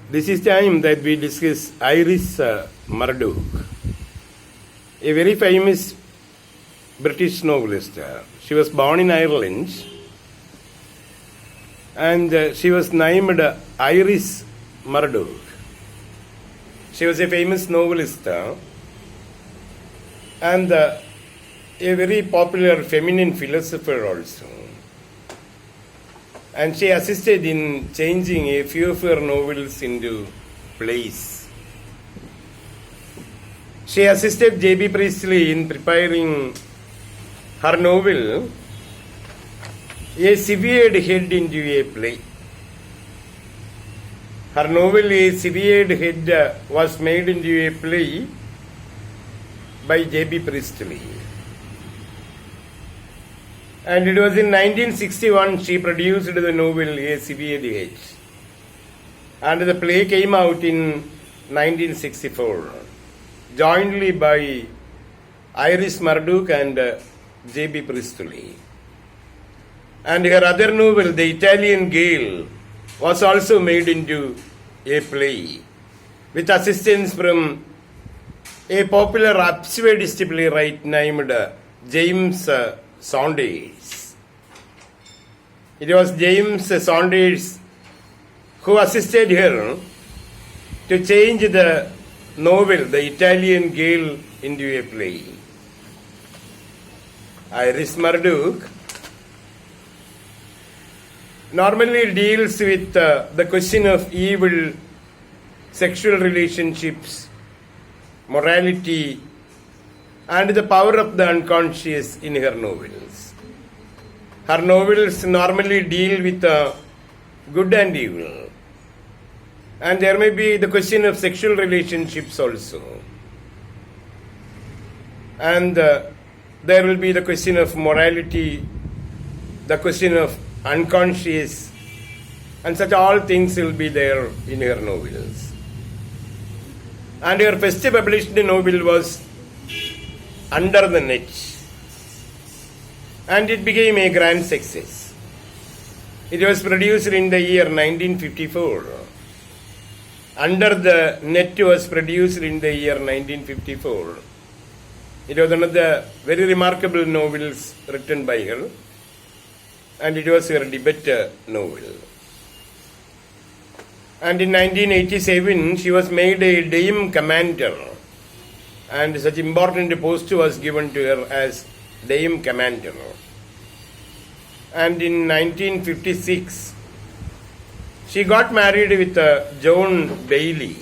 This is time that we discuss Iris Murdoch, a very famous British novelist. She was born in Ireland and she was named Iris Murdoch. She was a famous novelist and a very popular feminine philosopher also. And she assisted in changing a few of her novels into plays. She assisted J.B.Priestley in preparing her novel, A Severed Head, into a play. Her novel, A Severed Head, was made into a play by J.B.Priestley. And it was in 1961 she produced the novel A Severed Head. And the play came out in 1964, jointly by Iris Murdoch and J.B.Priestley. And her other novel, The Italian Gale, was also made into a play with assistance from a popular absurdist playwright named James Saunders. It was James Saunders who assisted her to change the novel, The Italian Gale, into a play. Iris Murdoch normally deals with the question of evil, sexual relationships, morality, and the power of the unconscious in her novels. Her novels normally deal with good and evil. And there may be the question of sexual relationships also. And there will be the question of morality, the question of unconscious, and such all things will be there in her novels. And her first published novel was Under the Net, and it became a grand success. It was produced in the year 1954. Under the Net was produced in the year 1954. It was one of the very remarkable novels written by her, and it was her debut novel. And in 1987, she was made a Dame Commander, and such important post was given to her as Dame Commander. And in 1956, she got married with John Bailey,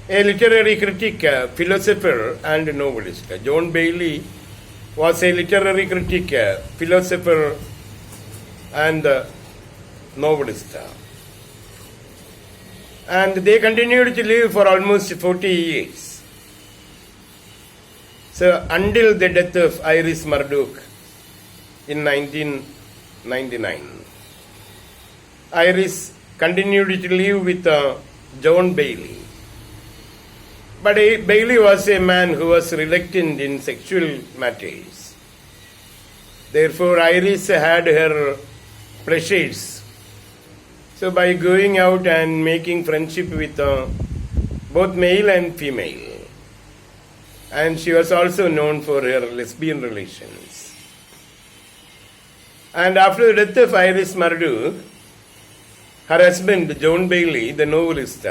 a literary critic, philosopher, and novelist. John Bailey was a literary critic, philosopher, and novelist. And they continued to live for almost 40 years. So until the death of Iris Murdoch in 1999. Iris continued to live with John Bailey. But Bailey was a man who was reluctant in sexual matters. Therefore, Iris had her pleasures. So by going out and making friendship with both male and female. And she was also known for her lesbian relations. And after the death of Iris Murdoch, her husband, John Bailey, the novelist,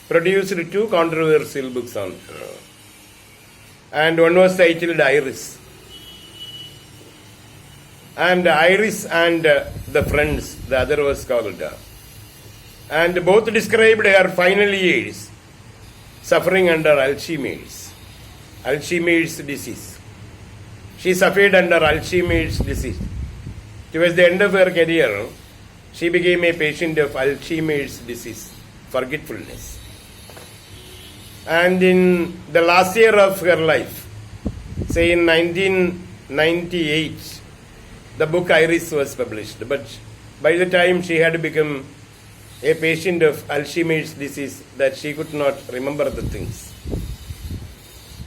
produced two controversial books on her. And one was titled Iris. And Iris and the Friends, the other was called. And both described her final years suffering under Alzheimer's disease. She suffered under Alzheimer's disease. Towards the end of her career, she became a patient of Alzheimer's disease, forgetfulness. And in the last year of her life, say in 1998, the book Iris was published. But by the time she had become a patient of Alzheimer's disease, that she could not remember the things.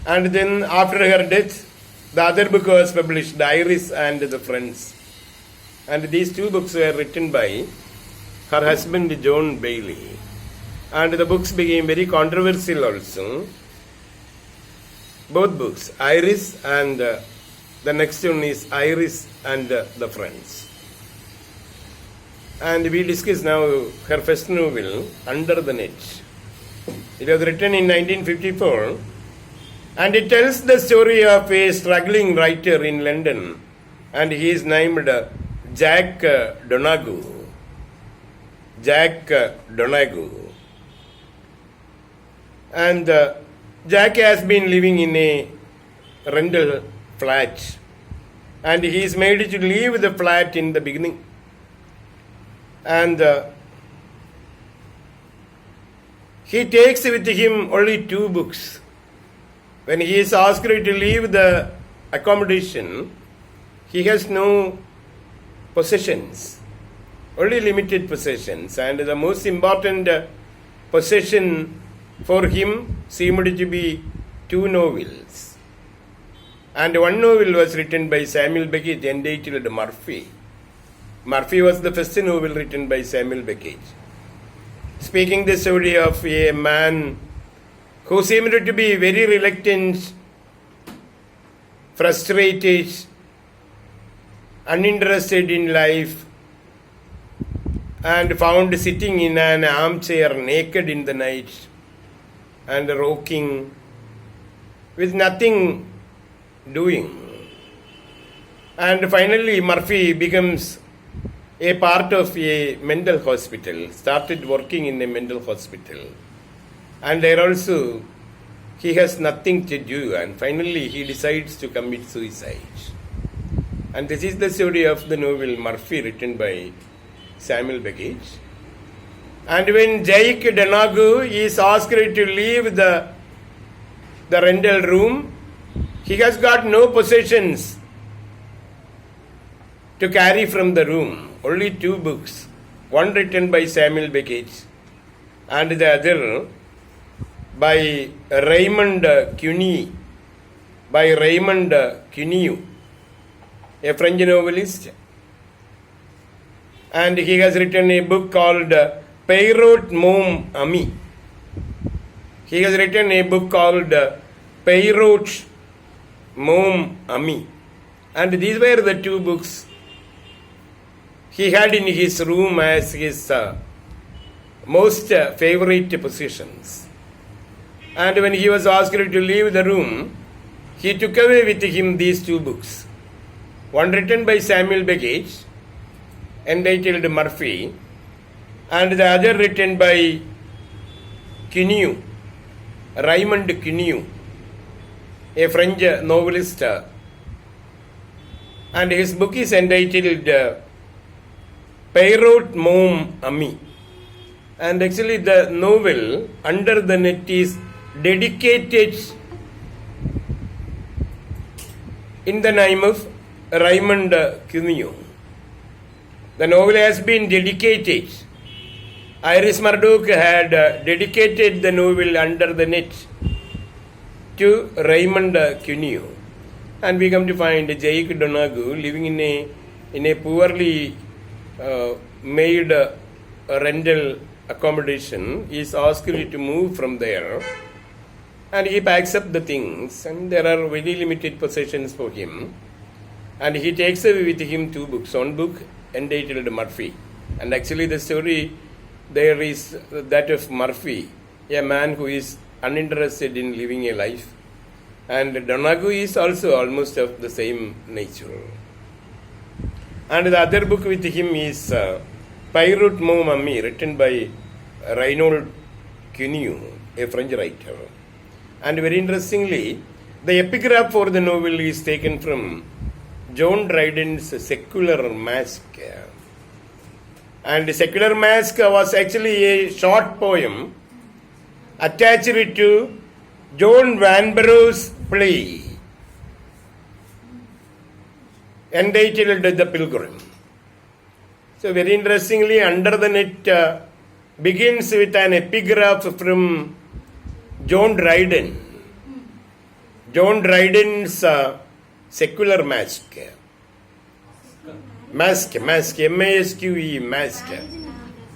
And then after her death, the other book was published, Iris and the Friends. And these two books were written by her husband John Bailey. And the books became very controversial also. Both books, Iris and the next one is Iris and the Friends. And we discuss now her first novel, Under the Net. It was written in 1954 and it tells the story of a struggling writer in London, and he is named Jack Donaghue. Jack Donaghue. And Jack has been living in a rental flat, and he is made to leave the flat in the beginning. And he takes with him only 2 books. When he is asked to leave the accommodation, he has no possessions, only limited possessions, and the most important possession for him seemed to be 2 novels. And one novel was written by Samuel Beckett entitled Murphy. Murphy was the first novel written by Samuel Beckett, speaking the story of a man who seemed to be very reluctant, frustrated, uninterested in life, and found sitting in an armchair naked in the night and rocking with nothing doing. And finally Murphy becomes a part of a mental hospital, started working in a mental hospital, and there also he has nothing to do, and finally he decides to commit suicide. And this is the story of the novel Murphy, written by Samuel Beckett. And when Jake Donaghue is asked to leave the rental room, he has got no possessions to carry from the room. Only 2 books, one written by Samuel Beckett and the other by Raymond Queneau, a French novelist. And he has written a book called Peyrot Mon Ami. He has written a book called Peyrot Mon Ami. And these were the 2 books he had in his room as his most favorite possessions. And when he was asked to leave the room, he took away with him these 2 books. One written by Samuel Beckett, entitled Murphy, and the other written by Queneau, Raymond Queneau, a French novelist. And his book is entitled Peyrot Mon Ami. And actually the novel Under the Net is dedicated in the name of Raymond Queneau. The novel has been dedicated. Iris Murdoch had dedicated the novel Under the Net to Raymond Queneau. And we come to find Jake Donaghue living in a poorly made rental accommodation. He is asked to move from there, and he packs up the things, and there are very limited possessions for him, and he takes away with him 2 books. One book entitled Murphy, and actually the story there is that of Murphy, a man who is uninterested in living a life, and Donaghue is also almost of the same nature. And the other book with him is Peyrot Mon Ami, written by Raymond Queneau, a French writer. And very interestingly, the epigraph for the novel is taken from John Dryden's Secular Mask. And Secular Mask was actually a short poem attached to John Vanburgh's play entitled The Pilgrim. So very interestingly, Under the Net begins with an epigraph from John Dryden. John Dryden's Secular Mask. Mask, M-A-S-Q-E, Mask.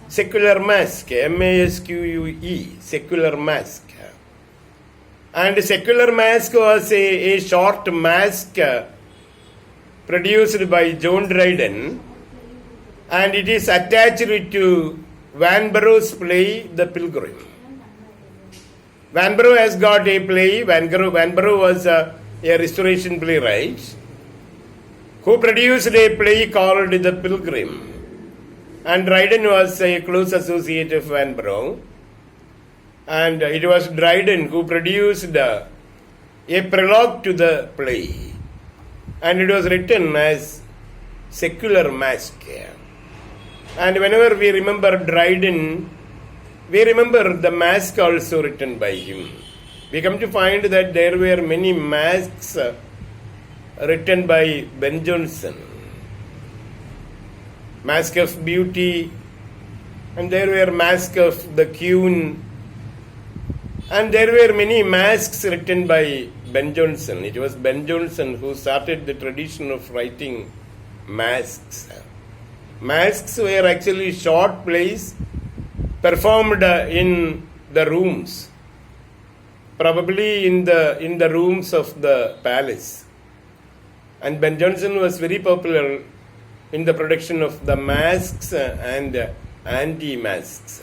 secular mask, M-A-S-Q-U-E, secular mask. And secular mask was a short mask produced by John Dryden, and it is attached to Vanborough's play, The Pilgrim. Vanborough has got a play. Vanborough was a restoration playwright who produced a play called The Pilgrim. And Dryden was a close associate of Vanborough. And it was Dryden who produced a prologue to the play. And it was written as Secular Mask. And whenever we remember Dryden, we remember the mask also written by him. We come to find that there were many masks written by Ben Jonson. Mask of Beauty, and there were Mask of the Queen, and there were many masks written by Ben Jonson. It was Ben Jonson who started the tradition of writing masks. Masks were actually short plays performed in the rooms, probably in the rooms of the palace. And Ben Jonson was very popular in the production of the masks and anti-masks.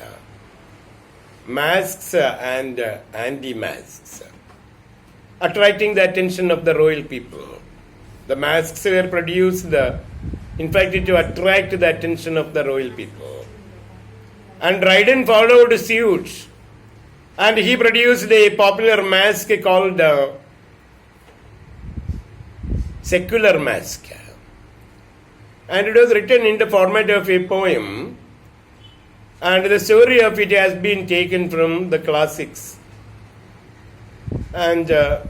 Masks and anti-masks, attracting the attention of the royal people. The masks were produced, in fact, to attract the attention of the royal people. And Dryden followed suit, and he produced a popular mask called Secular Mask. And it was written in the format of a poem, and the story of it has been taken from the classics. And a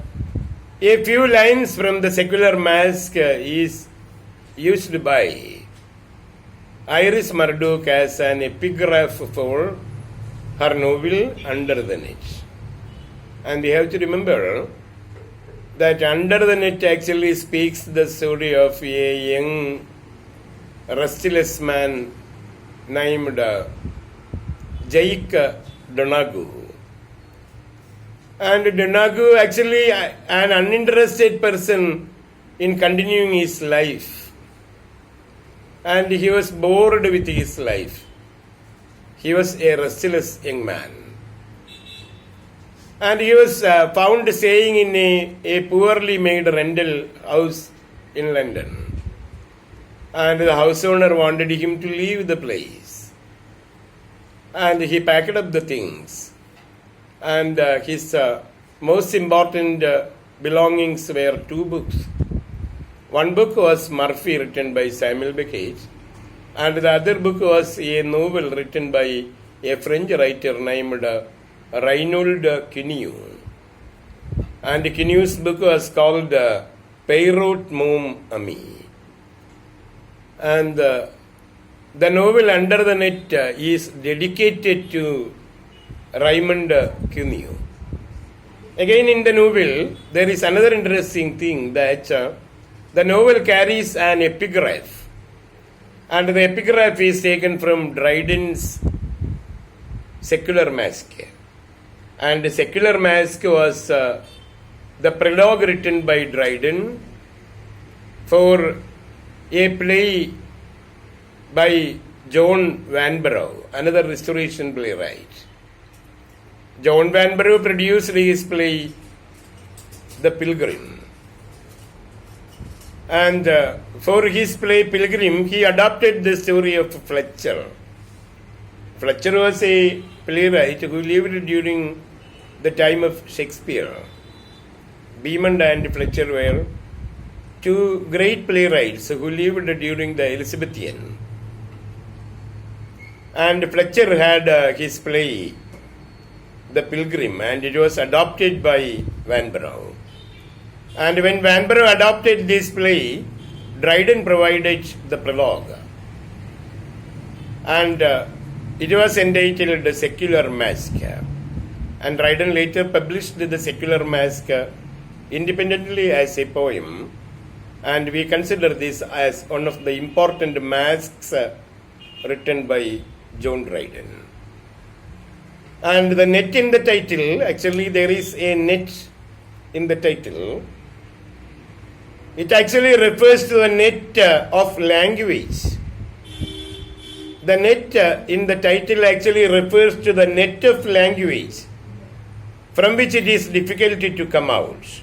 few lines from the Secular Mask is used by Iris Murdoch as an epigraph for her novel Under the Net. And we have to remember that Under the Net actually speaks the story of a young restless man named Jake Donaghue. And Donaghue actually an uninterested person in continuing his life. And he was bored with his life. He was a restless young man. And he was found staying in a poorly made rental house in London. And the house owner wanted him to leave the place. And he packed up the things. And his most important belongings were two books. One book was Murphy, written by Samuel Beckett, and the other book was a novel written by a French writer named Reynaud Queneau. And Queneau's book was called Peyrot Mon Ami. And the novel Under the Net is dedicated to Raymond Queneau. Again, in the novel, there is another interesting thing that the novel carries an epigraph, and the epigraph is taken from Dryden's Secular Mask. And the Secular Mask was the prologue written by Dryden for a play by John Vanborough, another restoration playwright. John Vanborough produced his play, The Pilgrim. And for his play Pilgrim, he adopted the story of Fletcher. Fletcher was a playwright who lived during the time of Shakespeare. Beaumont and Fletcher were two great playwrights who lived during the Elizabethan. And Fletcher had his play, The Pilgrim, and it was adopted by Vanborough. And when Vanborough adopted this play, Dryden provided the prologue. And it was entitled The Secular Mask. And Dryden later published the Secular Mask independently as a poem. And we consider this as one of the important masks written by John Dryden. And the net in the title, actually there is a net in the title. It actually refers to the net of language. The net in the title actually refers to the net of language from which it is difficult to come out.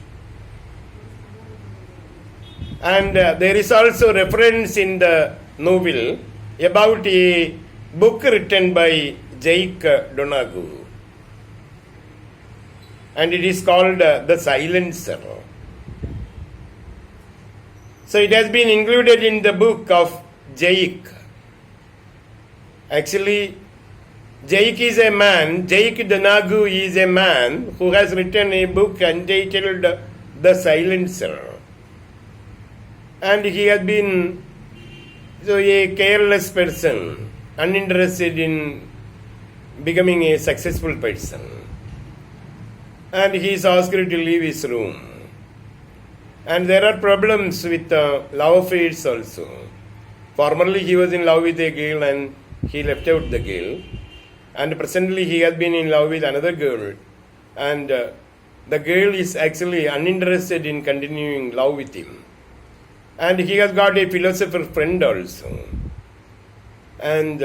And there is also reference in the novel about a book written by Jake Donaghue. And it is called The Silencer. So it has been included in the book of Jake. Actually, Jake Donaghue is a man who has written a book entitled The Silencer. And he has been a careless person, uninterested in becoming a successful person. And he is asked to leave his room. And there are problems with love affairs also. Formerly he was in love with a girl and he left out the girl. And presently he has been in love with another girl. And the girl is actually uninterested in continuing love with him. And he has got a philosopher friend also. And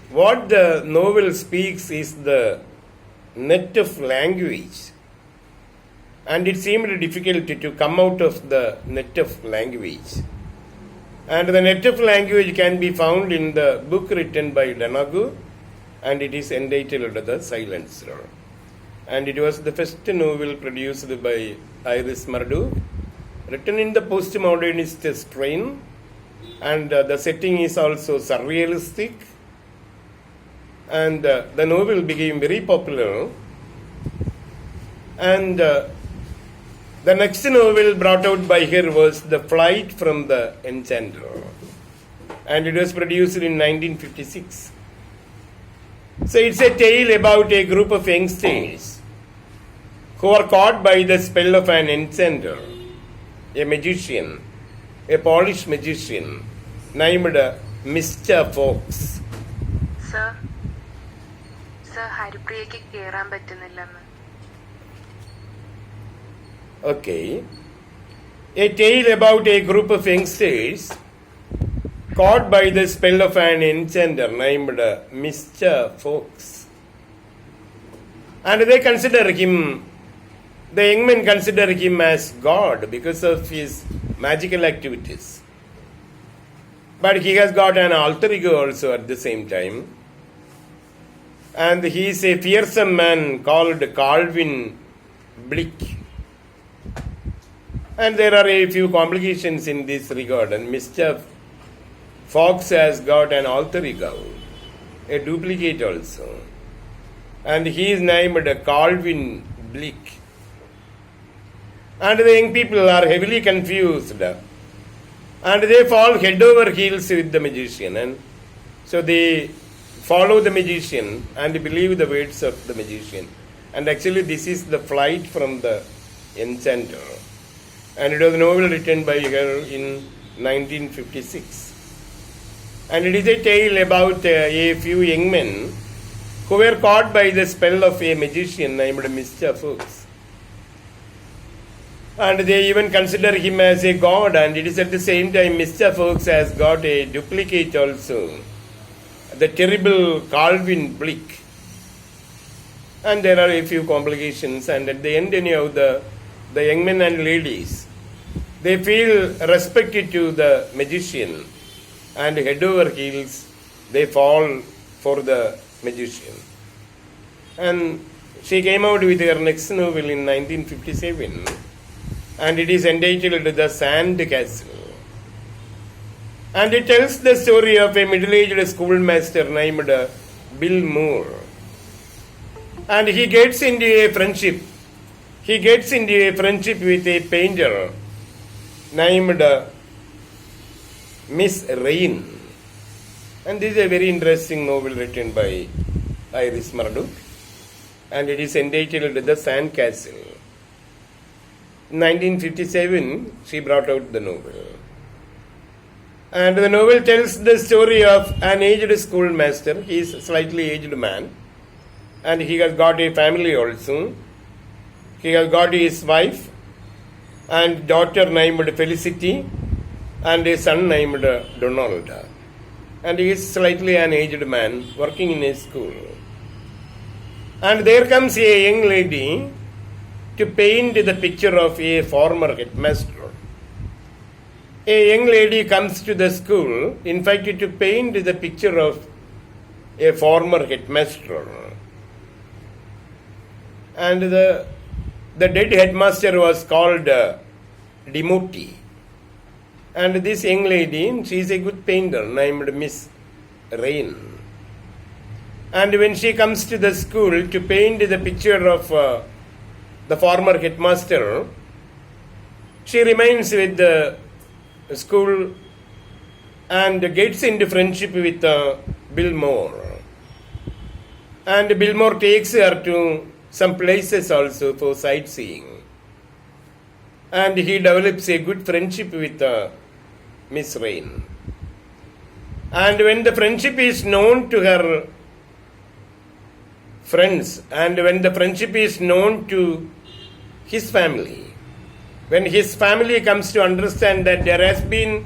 what the novel speaks is the net of language. And it seemed difficult to come out of the net of language. And the net of language can be found in the book written by Donaghue, and it is entitled The Silencer. And it was the first novel produced by Iris Murdoch, written in the postmodernist strain, and the setting is also surrealistic. And the novel became very popular. And the next novel brought out by her was The Flight from the Enchanter, and it was produced in 1956. So it's a tale about a group of youngsters who are caught by the spell of an enchanter, a magician, a Polish magician named Mr. Fox. Sir, Haripriyakku keran pattunnillennu. Okay. A tale about a group of youngsters caught by the spell of an enchanter named Mr. Fox. And they consider him, the young men consider him as God because of his magical activities. But he has got an alter ego also at the same time. And he is a fearsome man called Calvin Blick. And there are a few complications in this regard. And Mr. Fox has got an alter ego, a duplicate also. And he is named Calvin Blick. And the young people are heavily confused. And they fall head over heels with the magician. And so they follow the magician and believe the words of the magician. And actually this is The Flight from the Enchanter. And it was a novel written by her in 1956. And it is a tale about a few young men who were caught by the spell of a magician named Mr. Fox. And they even consider him as a god, and it is at the same time Mr. Fox has got a duplicate also, the terrible Calvin Blick. And there are a few complications, and at the end anyhow the young men and ladies, they feel respect to the magician, and head over heels they fall for the magician. And she came out with her next novel in 1957, and it is entitled The Sand Castle. And it tells the story of a middle-aged schoolmaster named Bill Moore. And he gets into a friendship with a painter named Miss Rain. And this is a very interesting novel written by Iris Murdoch, and it is entitled The Sand Castle. In 1957, she brought out the novel. And the novel tells the story of an aged schoolmaster. He is a slightly aged man. And he has got a family also. He has got his wife and daughter named Felicity and a son named Donald. And he is slightly an aged man working in a school. And there comes a young lady to paint the picture of a former headmaster. A young lady comes to the school, in fact, to paint the picture of a former headmaster. And the dead headmaster was called Dimoti. And this young lady, she is a good painter named Miss Rain. And when she comes to the school to paint the picture of the former headmaster, she remains with the school and gets into friendship with Bill Moore. And Bill Moore takes her to some places also for sightseeing. And he develops a good friendship with Miss Rain. And when the friendship is known to her friends, and when the friendship is known to his family, when his family comes to understand that there has been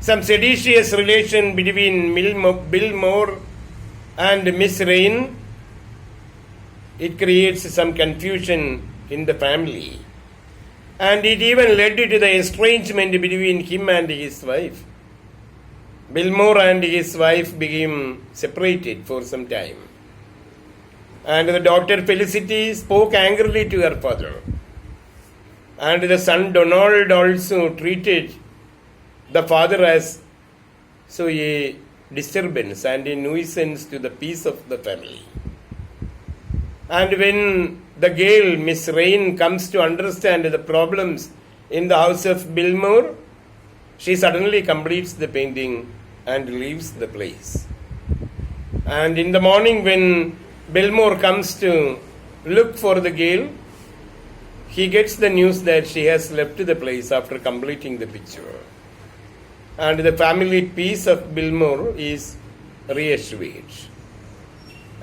some seditious relation between Bill Moore and Miss Rain, it creates some confusion in the family. And it even led to the estrangement between him and his wife. Bill Moore and his wife became separated for some time. And the daughter Felicity spoke angrily to her father. And the son Donald also treated the father as so a disturbance and a nuisance to the peace of the family. And when the girl, Miss Rain, comes to understand the problems in the house of Bill Moore, she suddenly completes the painting and leaves the place. And in the morning when Bill Moore comes to look for the girl, he gets the news that she has left the place after completing the picture. And the family peace of Bill Moore is reassured.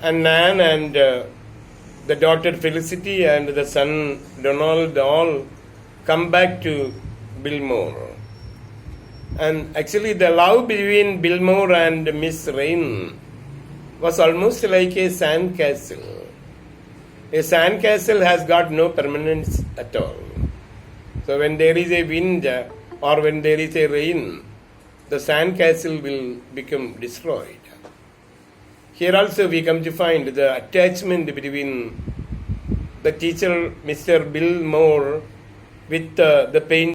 And Nan and the daughter Felicity and the son Donald all come back to Bill Moore. And actually the love between Bill Moore and Miss Rain was almost like a sand castle. A sand castle has got no permanence at all. So when there is a wind or when there is a rain, the sand castle will become destroyed. Here also we come to find the attachment between the teacher, Mr. Bill Moore, with the painter.